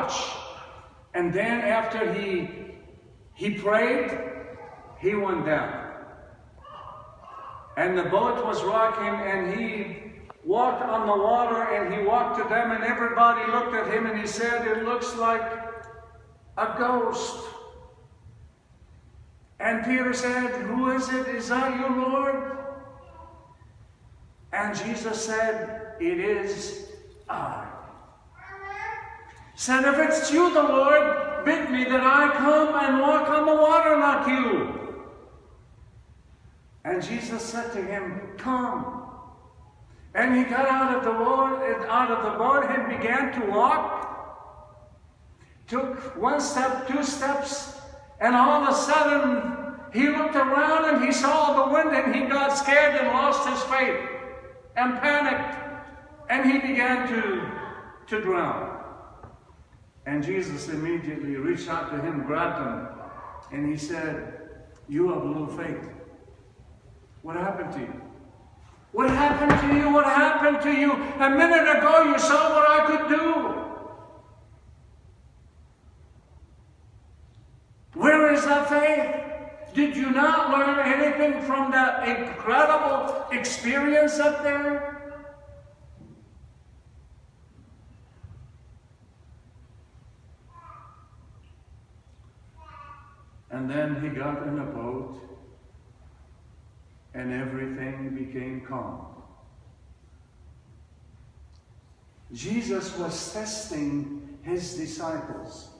watch. And then after he prayed, he went down. And the boat was rocking, and he walked on the water, and he walked to them, and everybody looked at him, and he said, "It looks like a ghost." And Peter said, "Who is it? Is that you, Lord?" And Jesus said, "It is I." Said, "If it's you, the Lord, bid me that I come and walk on the water like you." And Jesus said to him, "Come." And he got out of the boat and began to walk. Took one step, two steps, and all of a sudden he looked around and he saw the wind, and he got scared and lost his faith and panicked, and he began to drown. And Jesus immediately reached out to him, grabbed him, and he said, "You have little faith. What happened to you? What happened to you? What happened to you? A minute ago you saw what I could do. Where is that faith? Did you not learn anything from that incredible experience up there?" And then he got in a boat, and everything became calm. Jesus was testing his disciples.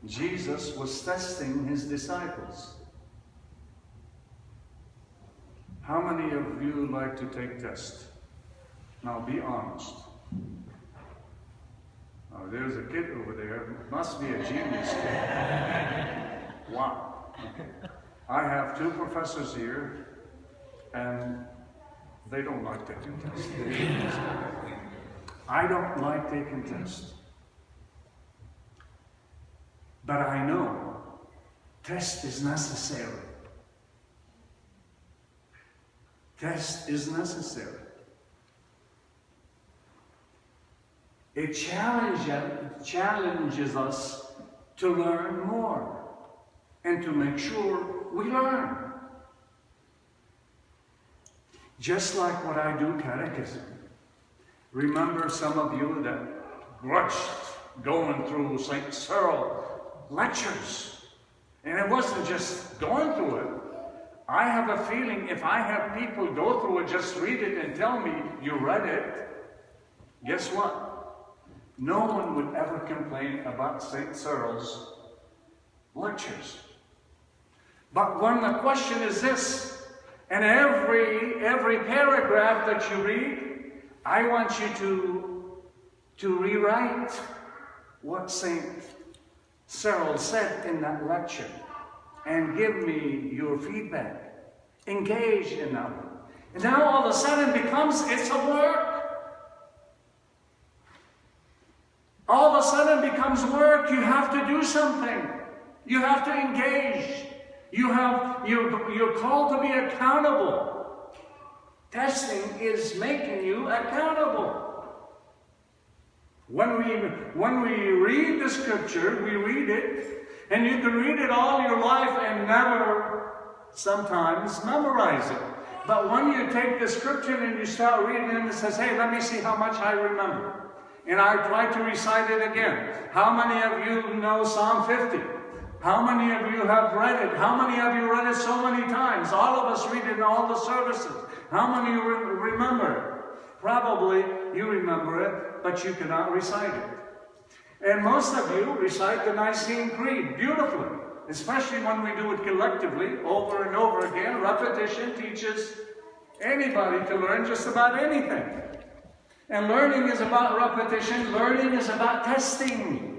Jesus was testing his disciples. How many of you like to take tests? Now be honest. Oh, there's a kid over there. Must be a genius kid. Wow. I have two professors here, and they don't like taking tests. I don't like taking tests. But I know test is necessary. Test is necessary. It challenges us to learn more and to make sure we learn. Just like what I do catechism. Remember some of you that rushed going through St. Cyril lectures. And it wasn't just going through it. I have a feeling if I have people go through it, just read it and tell me you read it, guess what? No one would ever complain about St. Cyril's lectures. But when the question is this, and every paragraph that you read, I want you to rewrite what St. Cyril said in that lecture and give me your feedback. Engage in that one. And now all of a sudden it's a work. All of a sudden becomes work. You have to do something. You have to engage. You're called to be accountable. Testing is making you accountable. When we read the scripture, we read it, and you can read it all your life and never sometimes memorize it. But when you take the scripture and you start reading it, it says, "Hey, let me see how much I remember." And I try to recite it again. How many of you know Psalm 50? How many of you have read it? How many of you read it so many times? All of us read it in all the services. How many of you remember it? Probably you remember it, but you cannot recite it. And most of you recite the Nicene Creed beautifully, especially when we do it collectively, over and over again. Repetition teaches anybody to learn just about anything. And learning is about repetition. Learning is about testing.